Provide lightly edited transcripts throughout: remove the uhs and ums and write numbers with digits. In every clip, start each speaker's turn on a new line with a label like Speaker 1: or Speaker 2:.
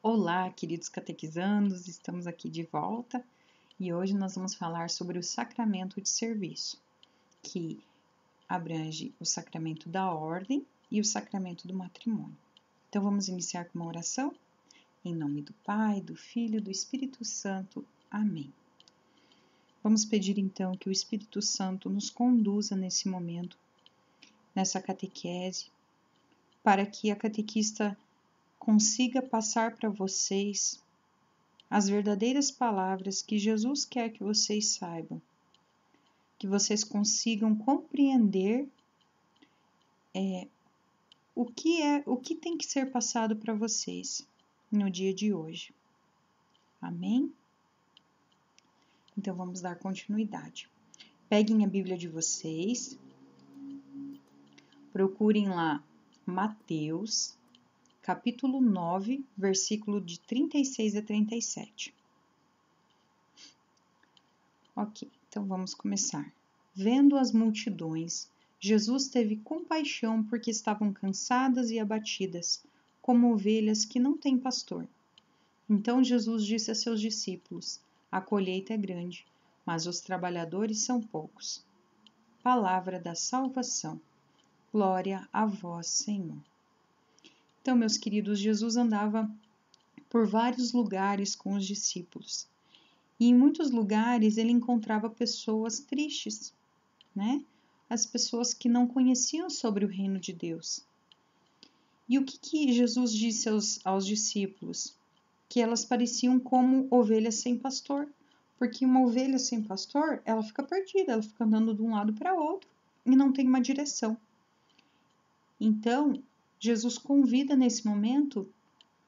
Speaker 1: Olá, queridos catequizandos, estamos aqui de volta e hoje nós vamos falar sobre o sacramento de serviço, que abrange o sacramento da ordem e o sacramento do matrimônio. Então vamos iniciar com uma oração? Em nome do Pai, do Filho e do Espírito Santo. Amém. Vamos pedir então que o Espírito Santo nos conduza nesse momento, nessa catequese, para que a catequista consiga passar para vocês as verdadeiras palavras que Jesus quer que vocês saibam, que vocês consigam compreender o que tem que ser passado para vocês no dia de hoje. Amém? Então vamos dar continuidade. Peguem a Bíblia de vocês, procurem lá Mateus, capítulo 9, versículo de 36 a 37. Ok, então vamos começar. Vendo as multidões, Jesus teve compaixão porque estavam cansadas e abatidas, como ovelhas que não têm pastor. Então Jesus disse a seus discípulos: a colheita é grande, mas os trabalhadores são poucos. Palavra da salvação. Glória a vós, Senhor. Então, meus queridos, Jesus andava por vários lugares com os discípulos. E em muitos lugares ele encontrava pessoas tristes, né? As pessoas que não conheciam sobre o reino de Deus. E o que Jesus disse aos discípulos? Que elas pareciam como ovelhas sem pastor. Porque uma ovelha sem pastor, ela fica perdida, ela fica andando de um lado para outro e não tem uma direção. Então, Jesus convida nesse momento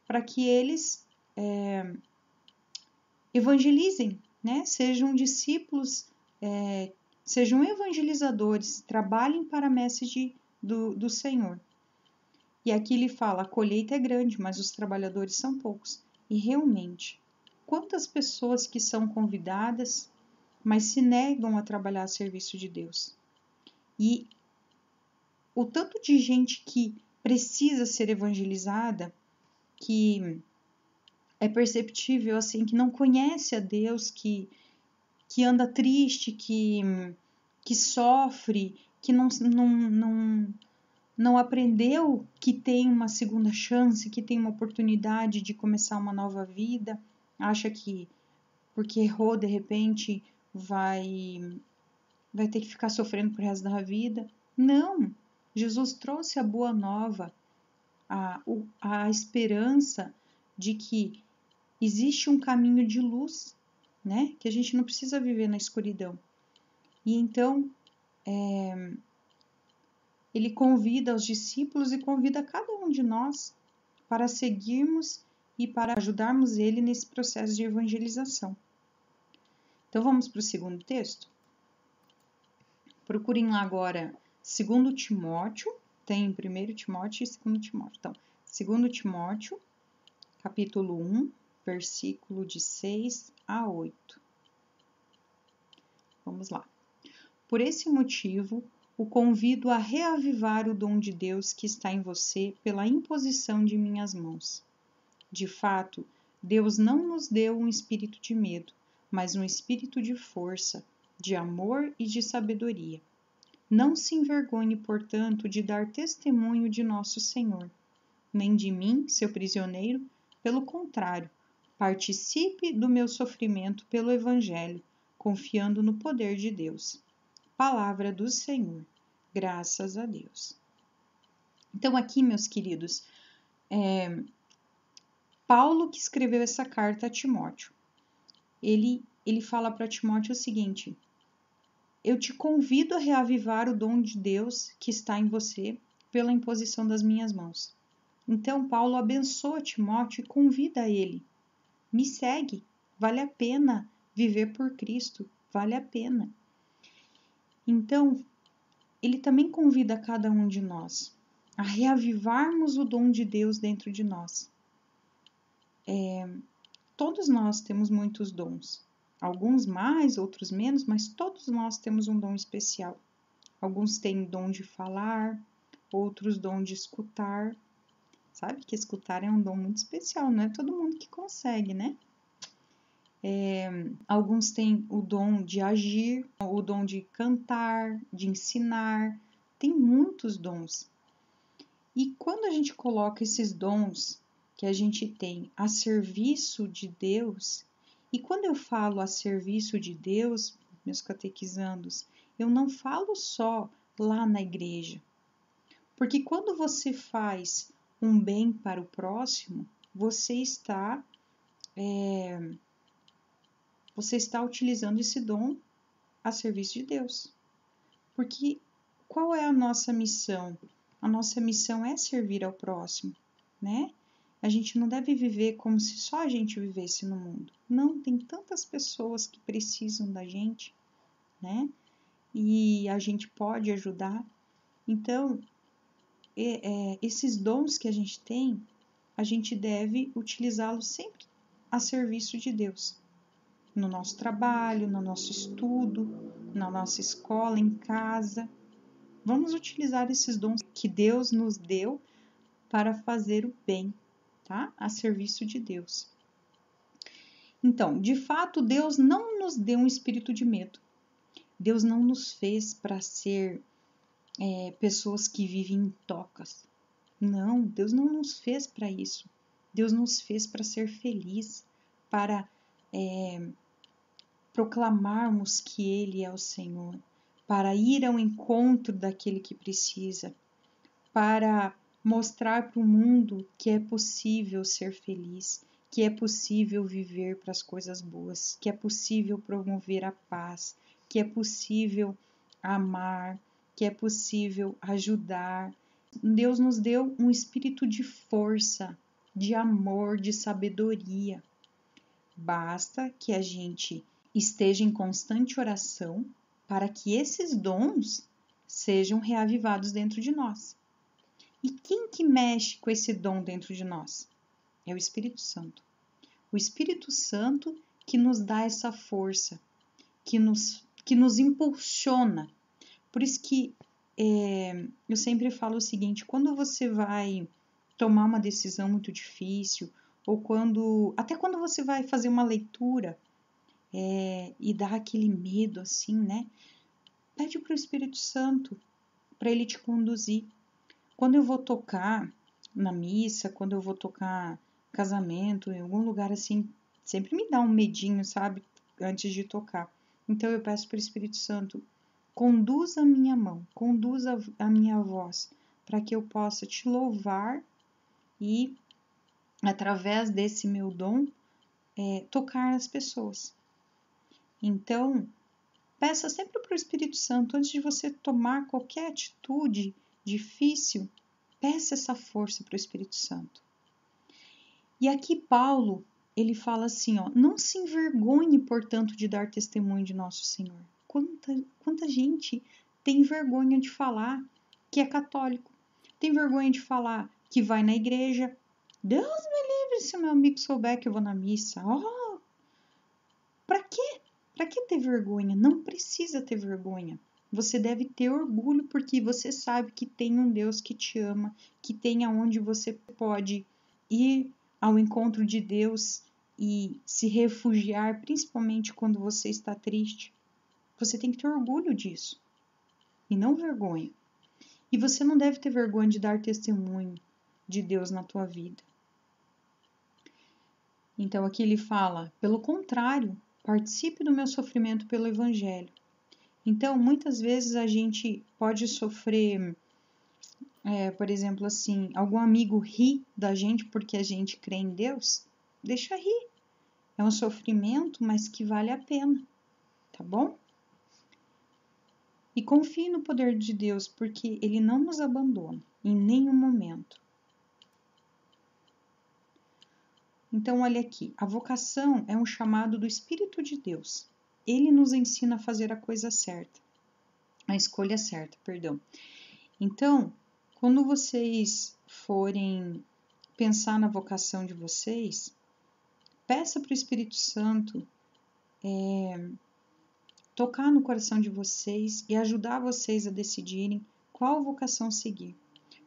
Speaker 1: para que eles evangelizem, né? Sejam discípulos, sejam evangelizadores, trabalhem para a messe do Senhor. E aqui ele fala, a colheita é grande, mas os trabalhadores são poucos. E realmente, quantas pessoas que são convidadas, mas se negam a trabalhar a serviço de Deus? E o tanto de gente que precisa ser evangelizada, que é perceptível assim, que não conhece a Deus, que anda triste, que sofre, que não aprendeu que tem uma segunda chance, que tem uma oportunidade de começar uma nova vida, acha que porque errou de repente vai ter que ficar sofrendo pro resto da vida. Não! Jesus trouxe a boa nova, a esperança de que existe um caminho de luz, né? Que a gente não precisa viver na escuridão. E então, ele convida os discípulos e convida cada um de nós para seguirmos e para ajudarmos ele nesse processo de evangelização. Então, vamos para o segundo texto? Procurem lá agora 2 Timóteo, tem 1 Timóteo e 2 Timóteo. Então, 2 Timóteo, capítulo 1, versículo de 6 a 8. Vamos lá. Por esse motivo, o convido a reavivar o dom de Deus que está em você pela imposição de minhas mãos. De fato, Deus não nos deu um espírito de medo, mas um espírito de força, de amor e de sabedoria. Não se envergonhe, portanto, de dar testemunho de nosso Senhor, nem de mim, seu prisioneiro, pelo contrário, participe do meu sofrimento pelo Evangelho, confiando no poder de Deus. Palavra do Senhor. Graças a Deus. Então aqui, meus queridos, Paulo que escreveu essa carta a Timóteo. Ele fala para Timóteo o seguinte: eu te convido a reavivar o dom de Deus que está em você pela imposição das minhas mãos. Então Paulo abençoa Timóteo e convida ele: me segue, vale a pena viver por Cristo, vale a pena. Então, ele também convida cada um de nós a reavivarmos o dom de Deus dentro de nós. Todos nós temos muitos dons, alguns mais, outros menos, mas todos nós temos um dom especial. Alguns têm dom de falar, outros dom de escutar. sabe que escutar é um dom muito especial, não é todo mundo que consegue, né? Alguns têm o dom de agir, o dom de cantar, de ensinar, tem muitos dons. E quando a gente coloca esses dons que a gente tem a serviço de Deus, e quando eu falo a serviço de Deus, meus catequizandos, eu não falo só lá na igreja. Porque quando você faz um bem para o próximo, você está utilizando esse dom a serviço de Deus. Porque qual é a nossa missão? A nossa missão é servir ao próximo, né? A gente não deve viver como se só a gente vivesse no mundo. Não, tem tantas pessoas que precisam da gente, né? E a gente pode ajudar. Então, esses dons que a gente deve utilizá-los sempre a serviço de Deus. No nosso trabalho, no nosso estudo, na nossa escola, em casa. Vamos utilizar esses dons que Deus nos deu para fazer o bem, tá? A serviço de Deus. Então, de fato, Deus não nos deu um espírito de medo. Deus não nos fez para ser pessoas que vivem em tocas. Não, Deus não nos fez para isso. Deus nos fez para ser feliz, para proclamarmos que Ele é o Senhor, para ir ao encontro daquele que precisa, para mostrar para o mundo que é possível ser feliz, que é possível viver para as coisas boas, que é possível promover a paz, que é possível amar, que é possível ajudar. Deus nos deu um espírito de força, de amor, de sabedoria. Basta que a gente esteja em constante oração para que esses dons sejam reavivados dentro de nós. E quem que mexe com esse dom dentro de nós? É o Espírito Santo. O Espírito Santo que nos dá essa força, que nos impulsiona. Por isso que eu sempre falo o seguinte, quando você vai tomar uma decisão muito difícil, ou até quando você vai fazer uma leitura e dá aquele medo assim, né? Pede para o Espírito Santo, para ele te conduzir. Quando eu vou tocar na missa, quando eu vou tocar casamento, em algum lugar assim, sempre me dá um medinho, sabe? Antes de tocar. Então eu peço para o Espírito Santo, conduza a minha mão, conduza a minha voz, para que eu possa te louvar e, através desse meu dom, tocar as pessoas. Então, peça sempre para o Espírito Santo, antes de você tomar qualquer atitude difícil, peça essa força para o Espírito Santo. E aqui Paulo, ele fala assim, ó, não se envergonhe, portanto, de dar testemunho de nosso Senhor. Quanta gente tem vergonha de falar que é católico, tem vergonha de falar que vai na igreja. Deus me livre se meu amigo souber que eu vou na missa. Oh, para quê? Para que ter vergonha? Não precisa ter vergonha. Você deve ter orgulho porque você sabe que tem um Deus que te ama, que tem aonde você pode ir ao encontro de Deus e se refugiar, principalmente quando você está triste. Você tem que ter orgulho disso e não vergonha. E você não deve ter vergonha de dar testemunho de Deus na tua vida. Então aqui ele fala, pelo contrário, participe do meu sofrimento pelo Evangelho. Então, muitas vezes a gente pode sofrer, por exemplo, assim, algum amigo ri da gente porque a gente crê em Deus, deixa rir. É um sofrimento, mas que vale a pena, tá bom? E confie no poder de Deus, porque Ele não nos abandona em nenhum momento. Então, olha aqui, a vocação é um chamado do Espírito de Deus. Ele nos ensina a fazer a coisa certa, a escolha certa, perdão. Então, quando vocês forem pensar na vocação de vocês, peça para o Espírito Santo tocar no coração de vocês e ajudar vocês a decidirem qual vocação seguir.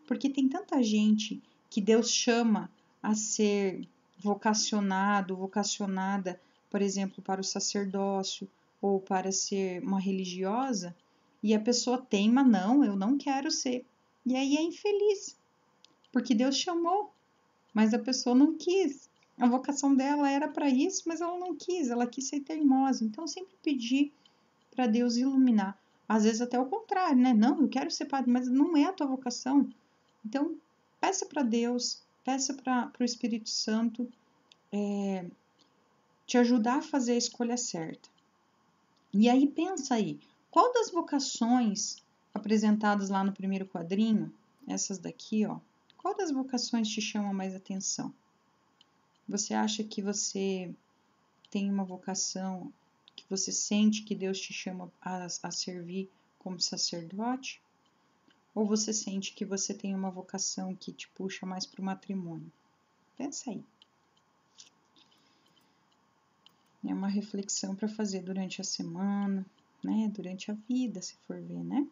Speaker 1: Porque tem tanta gente que Deus chama a ser vocacionado, vocacionada, por exemplo, para o sacerdócio ou para ser uma religiosa, e a pessoa teima, não, eu não quero ser. E aí é infeliz, porque Deus chamou, mas a pessoa não quis. A vocação dela era para isso, mas ela não quis, ela quis ser teimosa. Então, sempre pedir para Deus iluminar. Às vezes até o contrário, né? Não, eu quero ser padre, mas não é a tua vocação. Então, peça para Deus, peça para o Espírito Santo te ajudar a fazer a escolha certa. E aí, pensa aí, qual das vocações apresentadas lá no primeiro quadrinho, essas daqui, ó, qual das vocações te chama mais atenção? Você acha que você tem uma vocação que você sente que Deus te chama a servir como sacerdote? Ou você sente que você tem uma vocação que te puxa mais para o matrimônio? Pensa aí. É uma reflexão para fazer durante a semana, né? Durante a vida, se for ver, né?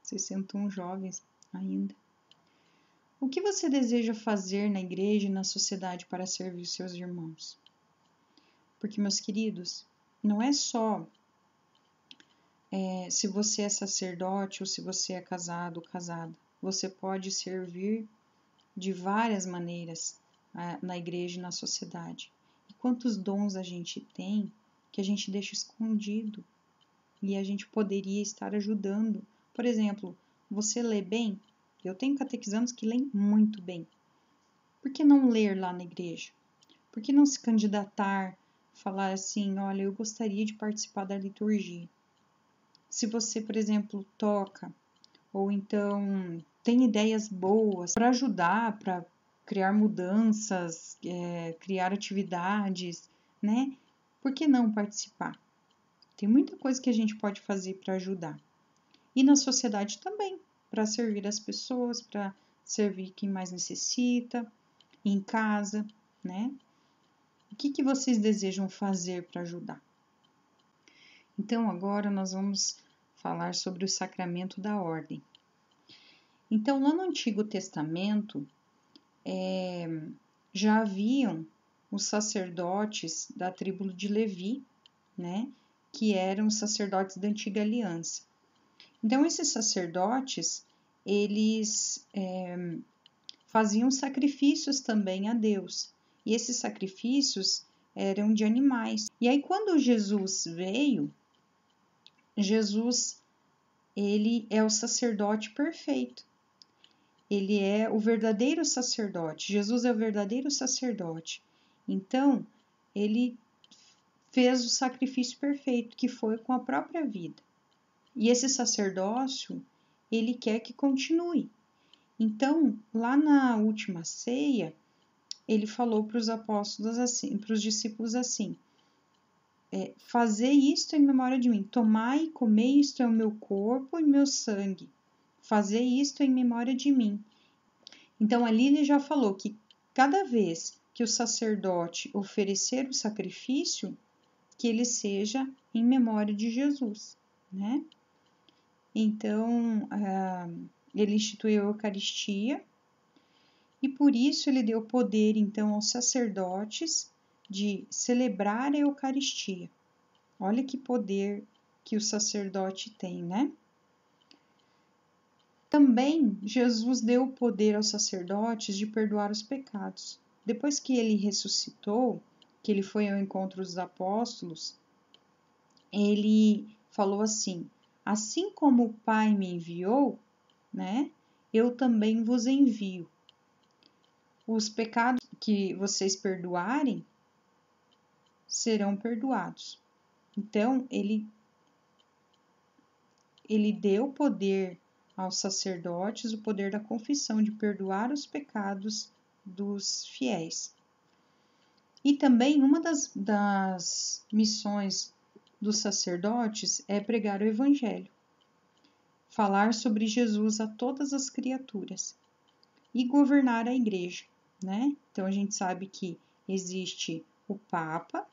Speaker 1: Vocês são tão jovens ainda. O que você deseja fazer na igreja e na sociedade para servir seus irmãos? Porque, meus queridos, não é só se você é sacerdote ou se você é casado ou casada. Você pode servir de várias maneiras na igreja e na sociedade. E quantos dons a gente tem que a gente deixa escondido e a gente poderia estar ajudando. Por exemplo, você lê bem? Eu tenho catequizandos que leem muito bem. Por que não ler lá na igreja? Por que não se candidatar, falar assim, olha, eu gostaria de participar da liturgia? Se você, por exemplo, toca, ou então tem ideias boas para ajudar, para criar mudanças, criar atividades, né? Por que não participar? Tem muita coisa que a gente pode fazer para ajudar. E na sociedade também, para servir as pessoas, para servir quem mais necessita, em casa, né? O que vocês desejam fazer para ajudar? Então, agora nós vamos falar sobre o sacramento da ordem. Então, lá no Antigo Testamento, já haviam os sacerdotes da tribo de Levi, né? Que eram os sacerdotes da Antiga Aliança. Então, esses sacerdotes, eles faziam sacrifícios também a Deus. E esses sacrifícios eram de animais. E aí, quando Jesus veio, Jesus, ele é o sacerdote perfeito. Ele é o verdadeiro sacerdote. Jesus é o verdadeiro sacerdote. Então, ele fez o sacrifício perfeito, que foi com a própria vida. E esse sacerdócio, ele quer que continue. Então, lá na última ceia, ele falou para os apóstolos assim, para os discípulos assim: fazei isto em memória de mim, tomai e comei, isto é o meu corpo e meu sangue. Fazei isto em memória de mim. Então, ali ele já falou que cada vez que o sacerdote oferecer o sacrifício, que ele seja em memória de Jesus, né? Então, ele instituiu a Eucaristia e por isso ele deu poder, então, aos sacerdotes de celebrar a Eucaristia. Olha que poder que o sacerdote tem, né? Também Jesus deu o poder aos sacerdotes de perdoar os pecados. Depois que ele ressuscitou, que ele foi ao encontro dos apóstolos, ele falou assim: assim como o Pai me enviou, né, eu também vos envio. Os pecados que vocês perdoarem serão perdoados. Então, ele deu poder aos sacerdotes, o poder da confissão, de perdoar os pecados dos fiéis. E também uma das missões dos sacerdotes é pregar o evangelho, falar sobre Jesus a todas as criaturas e governar a igreja, né? Então a gente sabe que existe o Papa,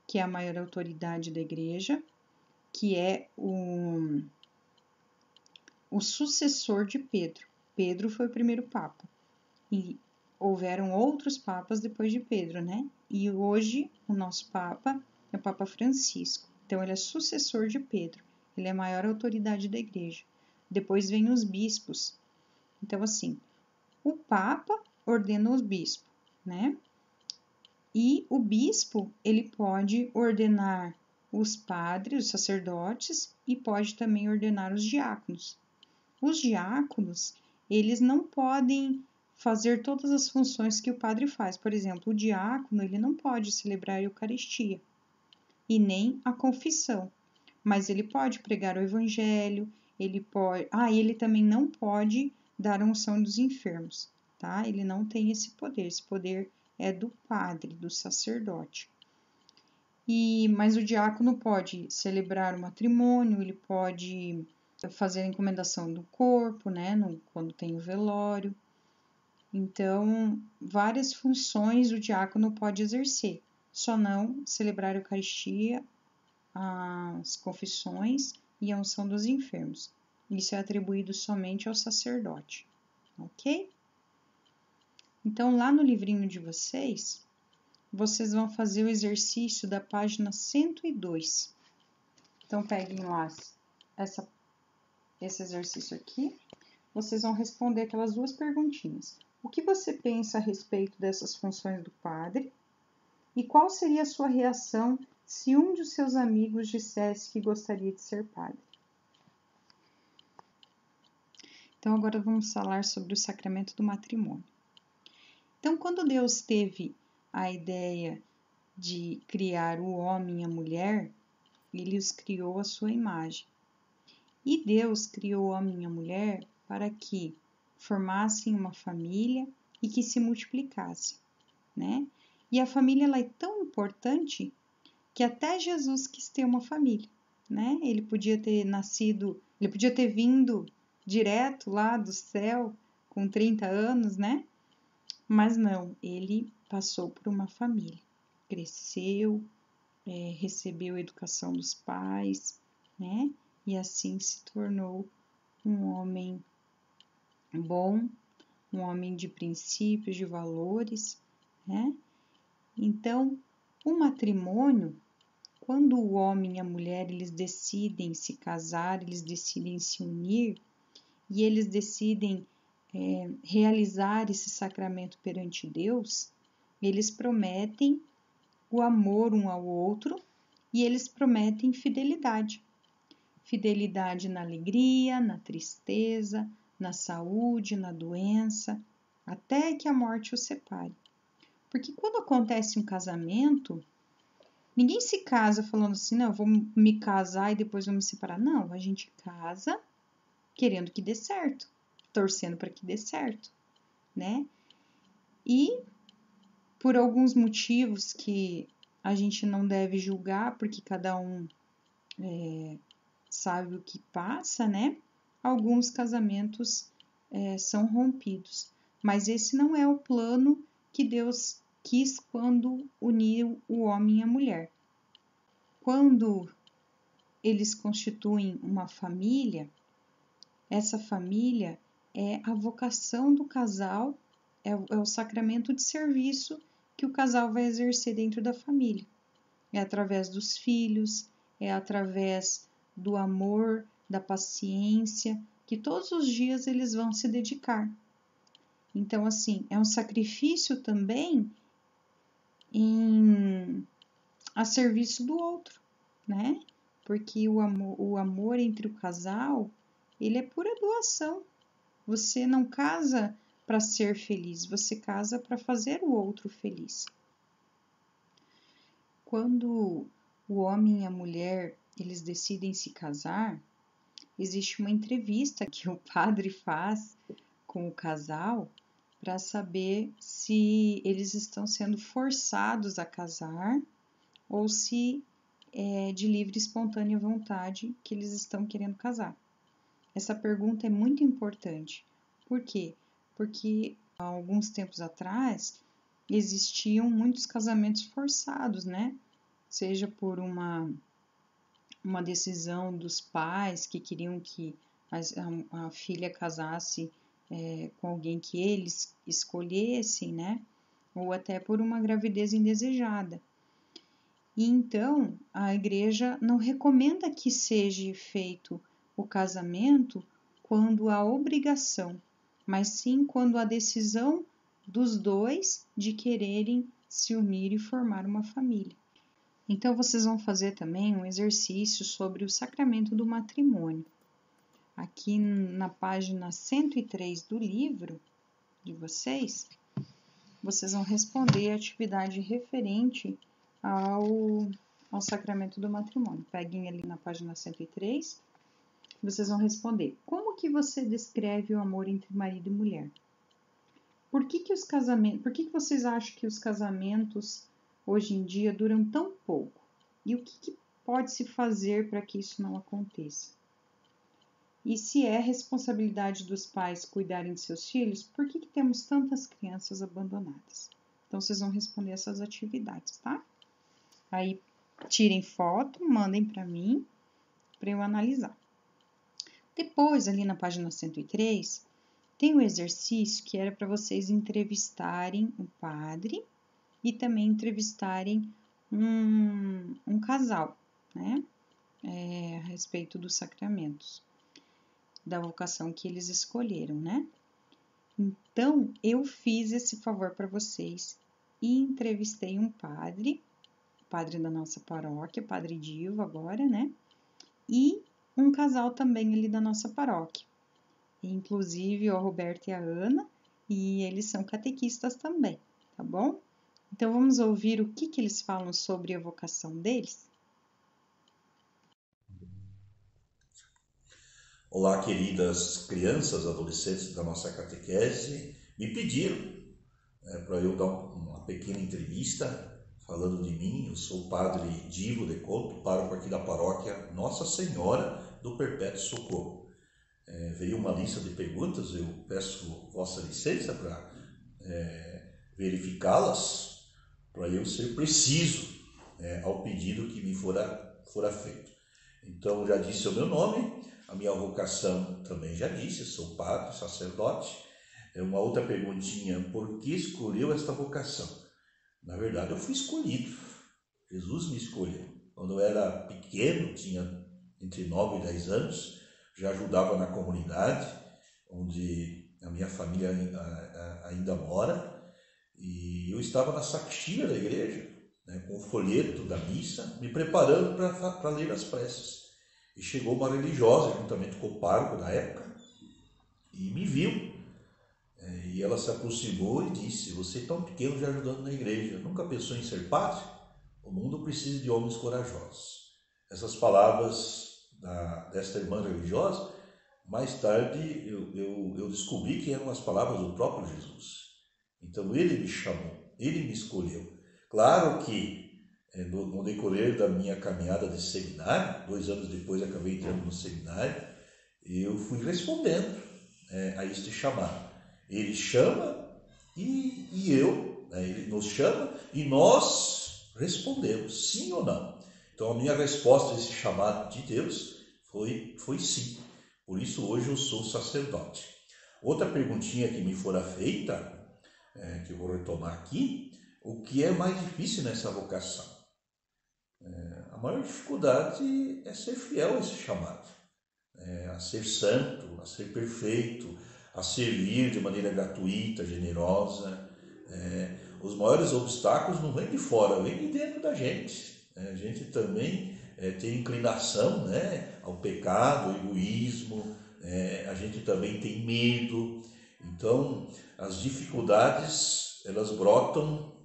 Speaker 1: que é a maior autoridade da igreja, que é o sucessor de Pedro. Pedro foi o primeiro Papa. E houveram outros papas depois de Pedro, né? E hoje o nosso papa é o Papa Francisco. Então ele é sucessor de Pedro. Ele é a maior autoridade da igreja. Depois vem os bispos. Então assim, o papa ordena os bispos, né? E o bispo, ele pode ordenar os padres, os sacerdotes, e pode também ordenar os diáconos. Os diáconos, eles não podem fazer todas as funções que o padre faz. Por exemplo, o diácono, ele não pode celebrar a Eucaristia e nem a confissão, mas ele pode pregar o evangelho, ele pode... ele também não pode dar a unção dos enfermos, tá? Ele não tem esse poder é do padre, do sacerdote. Mas o diácono pode celebrar o matrimônio, ele pode fazer a encomendação do corpo, né, quando tem o velório. Então, várias funções o diácono pode exercer, só não celebrar a Eucaristia, as confissões e a unção dos enfermos. Isso é atribuído somente ao sacerdote, ok? Então, lá no livrinho de vocês vão fazer o exercício da página 102. Então, peguem lá esse exercício aqui. Vocês vão responder aquelas duas perguntinhas. O que você pensa a respeito dessas funções do padre? E qual seria a sua reação se um de seus amigos dissesse que gostaria de ser padre? Então, agora vamos falar sobre o sacramento do matrimônio. Então, quando Deus teve a ideia de criar o homem e a mulher, ele os criou à sua imagem. E Deus criou o homem e a mulher para que formassem uma família e que se multiplicassem, né? E a família ela é tão importante que até Jesus quis ter uma família, né? Ele podia ter vindo direto lá do céu com 30 anos, né? Mas não, ele passou por uma família, cresceu, recebeu a educação dos pais, né? E assim se tornou um homem bom, um homem de princípios, de valores, né? Então, o matrimônio, quando o homem e a mulher eles decidem se casar, eles decidem se unir e eles decidem realizar esse sacramento perante Deus, eles prometem o amor um ao outro e eles prometem fidelidade. Fidelidade na alegria, na tristeza, na saúde, na doença, até que a morte os separe. Porque quando acontece um casamento, ninguém se casa falando assim, não, eu vou me casar e depois vou me separar. Não, a gente casa querendo que dê certo, torcendo para que dê certo, né? E por alguns motivos que a gente não deve julgar, porque cada um sabe o que passa, né? Alguns casamentos são rompidos, mas esse não é o plano que Deus quis quando uniu o homem e a mulher. Quando eles constituem uma família, essa família é a vocação do casal, é o sacramento de serviço que o casal vai exercer dentro da família. É através dos filhos, é através do amor, da paciência, que todos os dias eles vão se dedicar. Então, assim, é um sacrifício também a serviço do outro, né? Porque o amor entre o casal, ele é pura doação. Você não casa para ser feliz, você casa para fazer o outro feliz. Quando o homem e a mulher eles decidem se casar, existe uma entrevista que o padre faz com o casal para saber se eles estão sendo forçados a casar ou se é de livre e espontânea vontade que eles estão querendo casar. Essa pergunta é muito importante. Por quê? Porque há alguns tempos atrás existiam muitos casamentos forçados, né? Seja por uma decisão dos pais que queriam que a filha casasse com alguém que eles escolhessem, né? Ou até por uma gravidez indesejada. E então a igreja não recomenda que seja feito o casamento quando há obrigação, mas sim quando há decisão dos dois de quererem se unir e formar uma família. Então vocês vão fazer também um exercício sobre o sacramento do matrimônio. Aqui na página 103 do livro de vocês, vocês vão responder a atividade referente ao sacramento do matrimônio. Peguem ali na página 103, vocês vão responder: como que você descreve o amor entre marido e mulher? Por que vocês acham que os casamentos hoje em dia duram tão pouco? E o que pode se fazer para que isso não aconteça? E se é responsabilidade dos pais cuidarem de seus filhos, por que temos tantas crianças abandonadas? Então, vocês vão responder essas atividades, tá? Aí, tirem foto, mandem para mim, para eu analisar. Depois, ali na página 103, tem um exercício que era para vocês entrevistarem o padre e também entrevistarem um casal, né? A respeito dos sacramentos, da vocação que eles escolheram, né? Então, eu fiz esse favor para vocês e entrevistei um padre, o padre da nossa paróquia, o padre Divo agora, né? E um casal também ali da nossa paróquia. Inclusive o Roberto e a Ana, e eles são catequistas também, tá bom? Então, vamos ouvir o que eles falam sobre a vocação deles?
Speaker 2: Olá, queridas crianças, adolescentes da nossa catequese, me pediram para eu dar uma pequena entrevista falando de mim. Eu sou o padre Divo de Couto, pároco aqui da paróquia Nossa Senhora do Perpétuo Socorro. Veio uma lista de perguntas, eu peço vossa licença para verificá-las, para eu ser preciso ao pedido que me fora feito. Então, já disse o meu nome, a minha vocação também já disse, sou padre, sacerdote. Uma outra perguntinha: por que escolheu esta vocação? Na verdade, eu fui escolhido. Jesus me escolheu. Quando eu era pequeno, tinha entre 9 e 10 anos, já ajudava na comunidade, onde a minha família ainda mora, e eu estava na sacristia da igreja, com o folheto da missa, me preparando para ler as preces. E chegou uma religiosa, juntamente com o pároco da época, e me viu. E ela se aproximou e disse: você tão pequeno já ajudando na igreja, nunca pensou em ser padre? O mundo precisa de homens corajosos. Essas palavras desta irmã religiosa, mais tarde eu descobri que eram as palavras do próprio Jesus. Então ele me chamou, ele me escolheu. Claro que no decorrer da minha caminhada de seminário, 2 anos depois acabei entrando no seminário, eu fui respondendo a este chamado. Ele chama e ele nos chama e nós respondemos, sim ou não. Então a minha resposta a esse chamado de Deus foi sim. Por isso hoje eu sou sacerdote. Outra perguntinha que me fora feita, que eu vou retomar aqui: o que é mais difícil nessa vocação? A maior dificuldade é ser fiel a esse chamado, a ser santo, a ser perfeito, a servir de maneira gratuita, generosa. Os maiores obstáculos não vêm de fora, vêm de dentro da gente. A gente também tem inclinação ao pecado, ao egoísmo, a gente também tem medo. Então, as dificuldades, elas brotam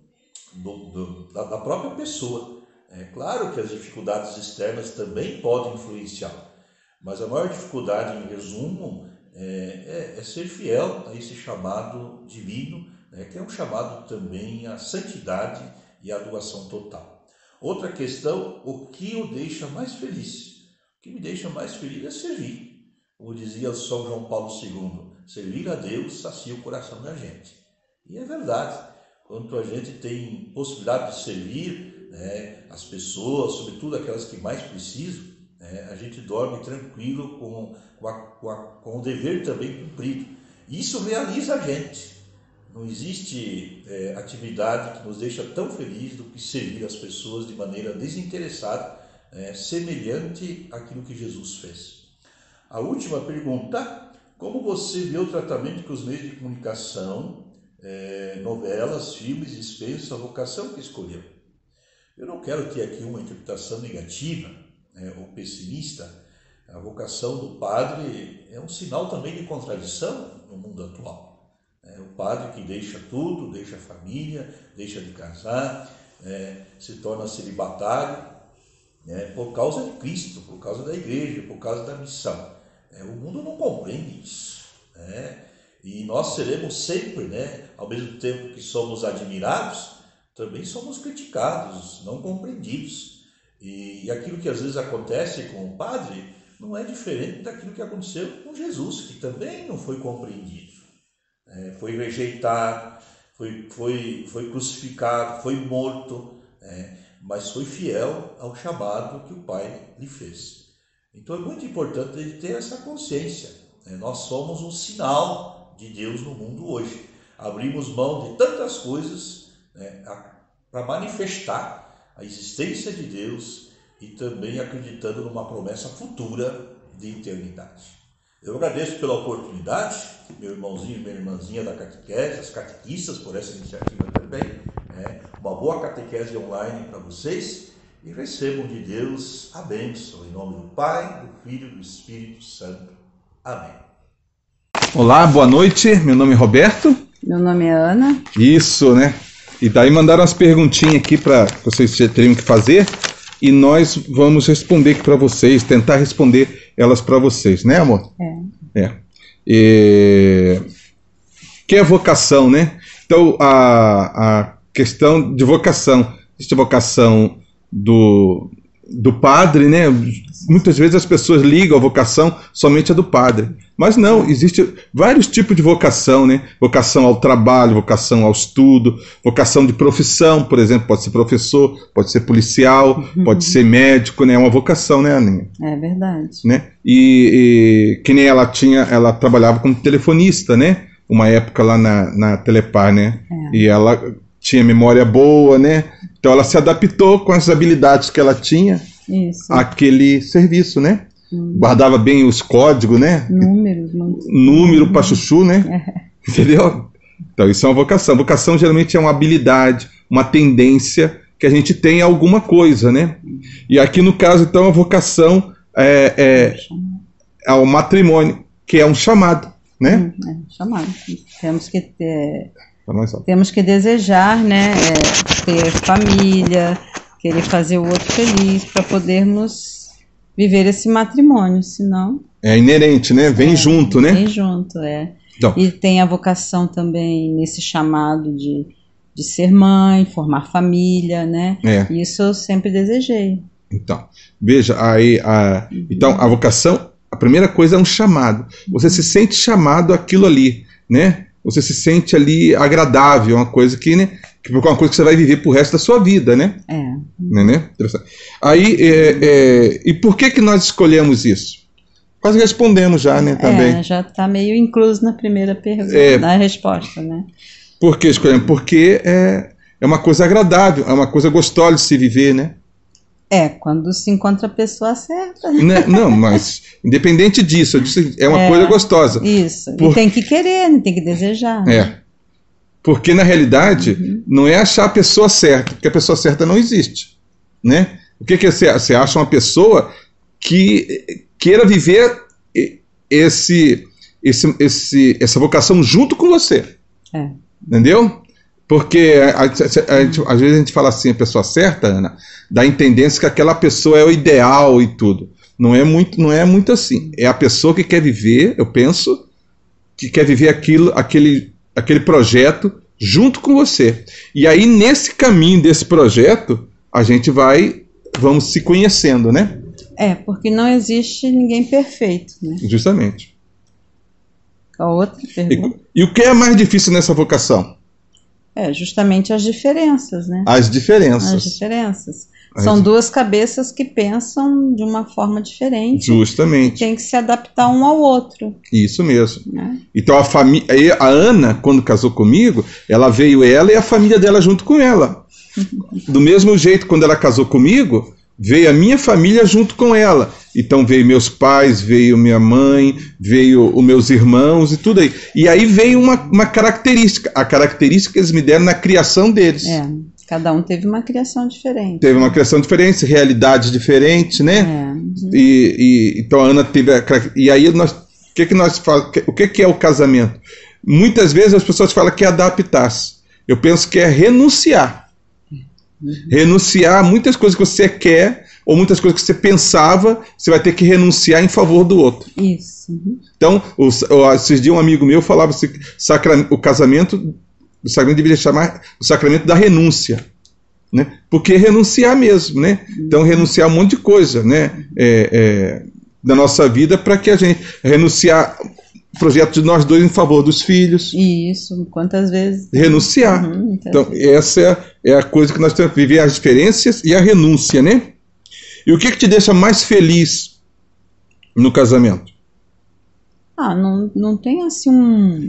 Speaker 2: da própria pessoa. É claro que as dificuldades externas também podem influenciar, mas a maior dificuldade, em resumo, é ser fiel a esse chamado divino, que é um chamado também à santidade e à doação total. Outra questão: o que o deixa mais feliz? O que me deixa mais feliz é servir. Como dizia São João Paulo II, servir a Deus sacia o coração da gente. E é verdade. Quando a gente tem possibilidade de servir as pessoas, sobretudo aquelas que mais precisam, a gente dorme tranquilo com o dever também cumprido. Isso realiza a gente. Não existe atividade que nos deixa tão felizes do que servir as pessoas de maneira desinteressada, semelhante àquilo que Jesus fez. A última pergunta: como você vê o tratamento que os meios de comunicação, novelas, filmes dispensam a vocação que escolheu? Eu não quero ter aqui uma interpretação negativa, ou pessimista. A vocação do padre é um sinal também de contradição no mundo atual. O padre que deixa tudo, deixa a família, deixa de casar, se torna celibatário, por causa de Cristo, por causa da igreja, por causa da missão. O mundo não compreende isso. E nós seremos sempre, ao mesmo tempo que somos admirados, também somos criticados, não compreendidos. E aquilo que às vezes acontece com o padre não é diferente daquilo que aconteceu com Jesus, que também não foi compreendido. Foi rejeitado, foi crucificado, foi morto, mas foi fiel ao chamado que o Pai lhe fez. Então é muito importante ele ter essa consciência. Nós somos um sinal de Deus no mundo hoje. Abrimos mão de tantas coisas para manifestar a existência de Deus e também acreditando numa promessa futura de eternidade. Eu agradeço pela oportunidade, meu irmãozinho e minha irmãzinha da catequese, as catequistas, por essa iniciativa também. Uma boa catequese online para vocês e recebam de Deus a bênção, em nome do Pai, do Filho e do Espírito Santo. Amém.
Speaker 3: Olá, boa noite, meu nome é Roberto.
Speaker 4: Meu nome é Ana.
Speaker 3: Isso, né? E daí mandaram umas perguntinhas aqui para vocês teriam que fazer e nós vamos responder aqui para vocês, tentar responder elas para vocês, né, amor? Que é a vocação, né? Então, a questão de vocação, existe a vocação do padre, né? Muitas vezes as pessoas ligam a vocação somente a do padre, mas não, existe vários tipos de vocação, né? Vocação ao trabalho, vocação ao estudo, vocação de profissão, por exemplo, pode ser professor, pode ser policial, pode ser médico, né? É uma vocação, né, Aninha?
Speaker 4: É verdade.
Speaker 3: Né? E que nem ela trabalhava como telefonista, né? Uma época lá na Telepar, né? E ela tinha memória boa, né? Então ela se adaptou com as habilidades que ela tinha àquele serviço, né? Guardava bem os códigos, né? Número para chuchu, né? Entendeu? Então isso é uma vocação. Vocação geralmente é uma habilidade, uma tendência que a gente tem a alguma coisa, né? E aqui no caso, então, a vocação é ao matrimônio, que é um chamado, né?
Speaker 4: Chamado. Temos que desejar, né? Ter família, querer fazer o outro feliz para podermos viver esse matrimônio, senão...
Speaker 3: É inerente, né? Vem junto, né?
Speaker 4: Vem junto, Então. E tem a vocação também nesse chamado de ser mãe, formar família, né? Isso eu sempre desejei.
Speaker 3: Então, veja, então a vocação, a primeira coisa é um chamado. Você se sente chamado àquilo ali, né? Você se sente ali agradável, uma coisa que, né? Que é uma coisa que você vai viver pro resto da sua vida, né? Né? Aí, e por que nós escolhemos isso? Quase respondemos já, né? Também.
Speaker 4: Já está meio incluso na primeira pergunta, na resposta, né?
Speaker 3: Por que escolhemos? Porque é uma coisa agradável, é uma coisa gostosa de se viver, né?
Speaker 4: Quando se encontra a pessoa certa.
Speaker 3: Não, mas independente disso, é uma coisa gostosa.
Speaker 4: Isso, e tem que querer, tem que desejar.
Speaker 3: Porque na realidade não é achar a pessoa certa, porque a pessoa certa não existe, né? O que é você acha uma pessoa que queira viver essa vocação junto com você, entendeu? Porque às vezes a gente fala assim, a pessoa certa, Ana, dá a entendência que aquela pessoa é o ideal e tudo. Não é muito assim. É a pessoa que quer viver, eu penso, que quer viver aquele projeto junto com você. E aí, nesse caminho desse projeto, a gente vamos se conhecendo, né?
Speaker 4: Porque não existe ninguém perfeito, né?
Speaker 3: Justamente.
Speaker 4: A outra pergunta.
Speaker 3: E o que é mais difícil nessa vocação?
Speaker 4: Justamente as diferenças, né?
Speaker 3: As diferenças.
Speaker 4: As diferenças. São duas cabeças que pensam de uma forma diferente.
Speaker 3: Justamente.
Speaker 4: Tem que se adaptar um ao outro.
Speaker 3: Isso mesmo. Né? Então a Ana, quando casou comigo, ela e a família dela junto com ela. Do mesmo jeito, quando ela casou comigo, veio a minha família junto com ela. Então veio meus pais, veio minha mãe, veio os meus irmãos e tudo aí. E aí veio uma característica. A característica que eles me deram na criação deles.
Speaker 4: Cada um teve uma criação diferente.
Speaker 3: Teve uma criação diferente, realidades diferentes, né? Então a Ana teve... E aí o que é o casamento? Muitas vezes as pessoas falam que é adaptar-se. Eu penso que é renunciar. Renunciar a muitas coisas que você quer, ou muitas coisas que você pensava, você vai ter que renunciar em favor do outro.
Speaker 4: Isso.
Speaker 3: Então, esses dias um amigo meu falava assim, o sacramento deveria chamar o sacramento da renúncia, né? Porque renunciar mesmo, né? Então renunciar a um monte de coisa, né? Da nossa vida, para que a gente renunciar o projeto de nós dois em favor dos filhos.
Speaker 4: Isso, quantas vezes?
Speaker 3: Renunciar. Então essa é a coisa que nós temos que viver, as diferenças e a renúncia, né? E o que te deixa mais feliz no casamento?
Speaker 4: Não tem assim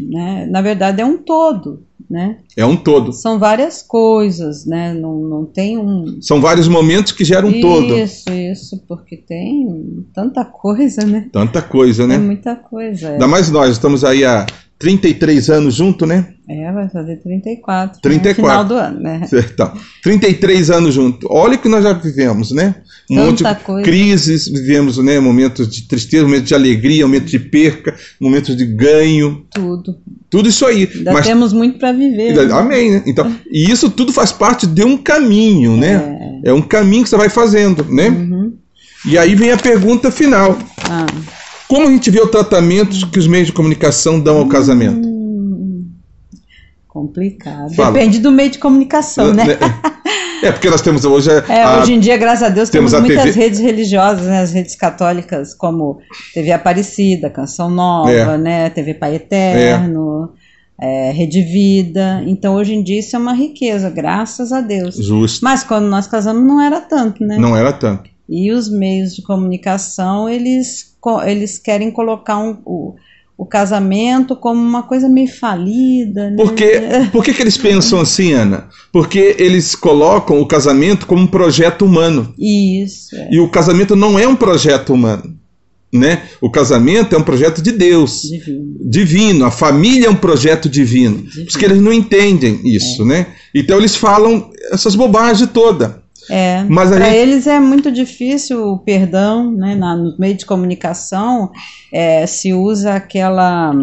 Speaker 4: né? Na verdade é um todo, né?
Speaker 3: É um todo.
Speaker 4: São várias coisas, né? Não tem
Speaker 3: São vários momentos que geram um todo.
Speaker 4: Isso, porque tem tanta coisa, né?
Speaker 3: Tanta coisa, né?
Speaker 4: É muita coisa.
Speaker 3: Ainda mais nós, estamos aí há 33 anos juntos, né?
Speaker 4: Vai fazer 34.
Speaker 3: 34.
Speaker 4: No final do ano, né?
Speaker 3: Então, 33 anos juntos. Olha o que nós já vivemos, né?
Speaker 4: Monte de
Speaker 3: crises, vivemos, né? Momentos de tristeza, momentos de alegria, momentos de perca, momentos de ganho. Tudo isso aí.
Speaker 4: Mas temos muito para viver.
Speaker 3: Né? Amém, né? Então, e isso tudo faz parte de um caminho, né? É um caminho que você vai fazendo, né? E aí vem a pergunta final. Como a gente vê o tratamento que os meios de comunicação dão ao casamento?
Speaker 4: Complicado. Depende do meio de comunicação, né?
Speaker 3: Porque nós temos hoje...
Speaker 4: hoje em dia, graças a Deus, temos muitas redes religiosas, né? As redes católicas, como TV Aparecida, Canção Nova, né? TV Pai Eterno, Rede Vida. Então, hoje em dia, isso é uma riqueza, graças a Deus.
Speaker 3: Justo.
Speaker 4: Mas quando nós casamos, não era tanto, né?
Speaker 3: Não era tanto.
Speaker 4: E os meios de comunicação, eles querem colocar o casamento como uma coisa meio falida, né?
Speaker 3: Por que eles pensam assim, Ana? Porque eles colocam o casamento como um projeto humano.
Speaker 4: Isso.
Speaker 3: E o casamento não é um projeto humano, né? O casamento é um projeto de Deus. Divino. A família é um projeto divino. Porque eles não entendem isso, né? Então eles falam essas bobagens todas.
Speaker 4: Mas para eles é muito difícil o perdão, né? No meio de comunicação se usa aquela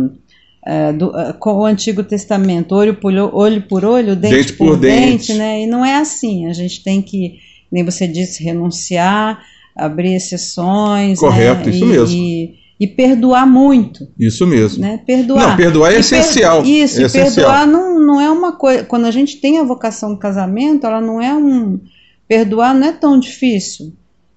Speaker 4: com o Antigo Testamento, olho por olho, dente por dente, né? E não é assim. A gente tem que, nem você disse, renunciar, abrir exceções.
Speaker 3: Correto, né? Isso mesmo.
Speaker 4: E perdoar muito.
Speaker 3: Isso mesmo.
Speaker 4: Né? Perdoar.
Speaker 3: Não, perdoar é essencial.
Speaker 4: Isso,
Speaker 3: é
Speaker 4: perdoar não é uma coisa... Quando a gente tem a vocação do casamento, ela não é perdoar não é tão difícil.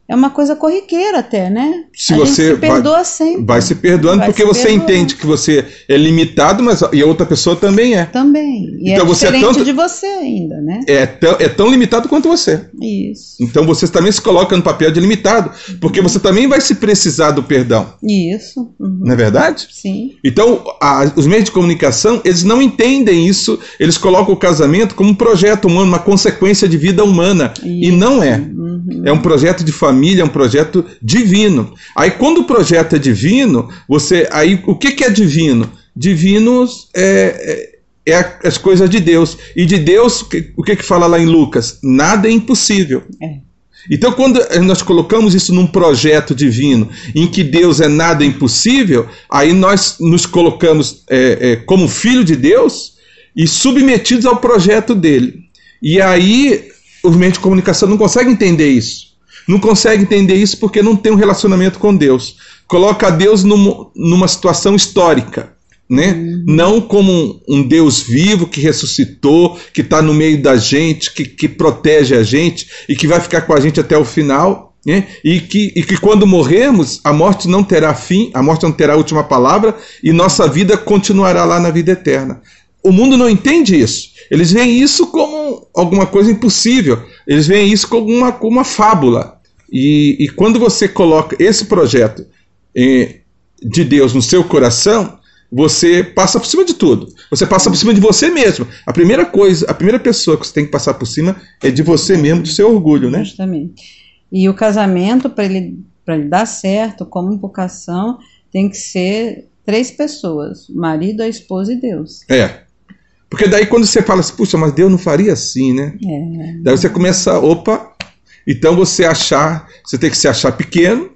Speaker 4: É uma coisa corriqueira até, né?
Speaker 3: Se você
Speaker 4: se perdoa sempre.
Speaker 3: Vai se perdoando porque você entende que você é limitado, e a outra pessoa também é.
Speaker 4: Também. E então, é diferente de você ainda, né?
Speaker 3: É tão limitado quanto você.
Speaker 4: Isso.
Speaker 3: Então você também se coloca no papel de limitado, porque você também vai se precisar do perdão.
Speaker 4: Isso.
Speaker 3: Não é verdade?
Speaker 4: Sim.
Speaker 3: Então, os meios de comunicação, eles não entendem isso, eles colocam o casamento como um projeto humano, uma consequência de vida humana. Isso. E não é. É um projeto de família, é um projeto divino. Aí quando o projeto é divino, aí o que é divino? Divino é as coisas de Deus. E de Deus, o que fala lá em Lucas? Nada é impossível. Então quando nós colocamos isso num projeto divino, em que Deus é nada impossível, aí nós nos colocamos como filho de Deus e submetidos ao projeto dele. E aí os meios de comunicação não conseguem entender isso. Não conseguem entender isso porque não tem um relacionamento com Deus. Coloca Deus numa situação histórica, né? Não como um Deus vivo que ressuscitou, que está no meio da gente, que protege a gente e que vai ficar com a gente até o final, né? E que quando morrermos, a morte não terá fim, a morte não terá a última palavra e nossa vida continuará lá na vida eterna. o mundo não entende isso. Eles veem isso como alguma coisa impossível. Eles veem isso como uma fábula. E quando você coloca esse projeto de Deus no seu coração, você passa por cima de tudo. Você passa por cima de você mesmo. A primeira pessoa que você tem que passar por cima é de você mesmo, do seu orgulho, né?
Speaker 4: Justamente. E o casamento, para ele dar certo, como vocação, tem que ser 3 pessoas: o marido, a esposa e Deus.
Speaker 3: Porque daí quando você fala assim, puxa, mas Deus não faria assim, né? Daí você começa, então você tem que se achar pequeno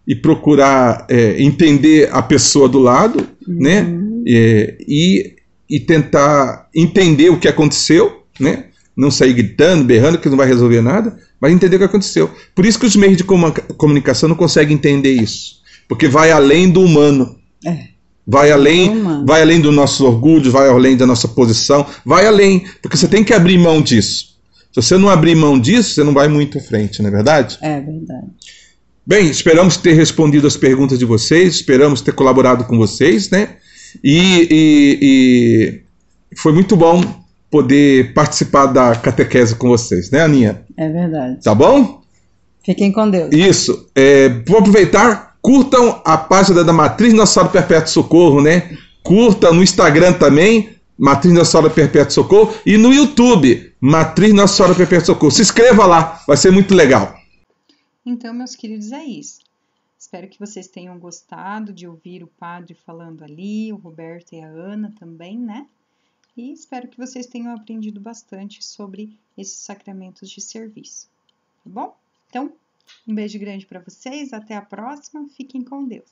Speaker 3: e procurar entender a pessoa do lado, né? E tentar entender o que aconteceu, né? Não sair gritando, berrando, que não vai resolver nada, mas entender o que aconteceu. Por isso que os meios de comunicação não conseguem entender isso, porque vai além do humano. Vai além do nosso orgulho, vai além da nossa posição, vai além, porque você tem que abrir mão disso. Se você não abrir mão disso, você não vai muito à frente, não é verdade?
Speaker 4: É verdade.
Speaker 3: Bem, esperamos ter respondido as perguntas de vocês, esperamos ter colaborado com vocês, né? E foi muito bom poder participar da catequese com vocês, né, Aninha?
Speaker 4: É verdade.
Speaker 3: Tá bom?
Speaker 4: Fiquem com Deus.
Speaker 3: Isso. Vou aproveitar, curtam a página da Matriz Nossa Senhora Perpétuo Socorro, né? Curta no Instagram também, Matriz Nossa Senhora Perpétuo Socorro, e no YouTube, Matriz Nossa Senhora Perpétuo Socorro. Se inscreva lá, vai ser muito legal.
Speaker 1: Então, meus queridos, é isso. Espero que vocês tenham gostado de ouvir o padre falando ali, o Roberto e a Ana também, né? E espero que vocês tenham aprendido bastante sobre esses sacramentos de serviço. Tá bom? Então, um beijo grande para vocês, até a próxima, fiquem com Deus.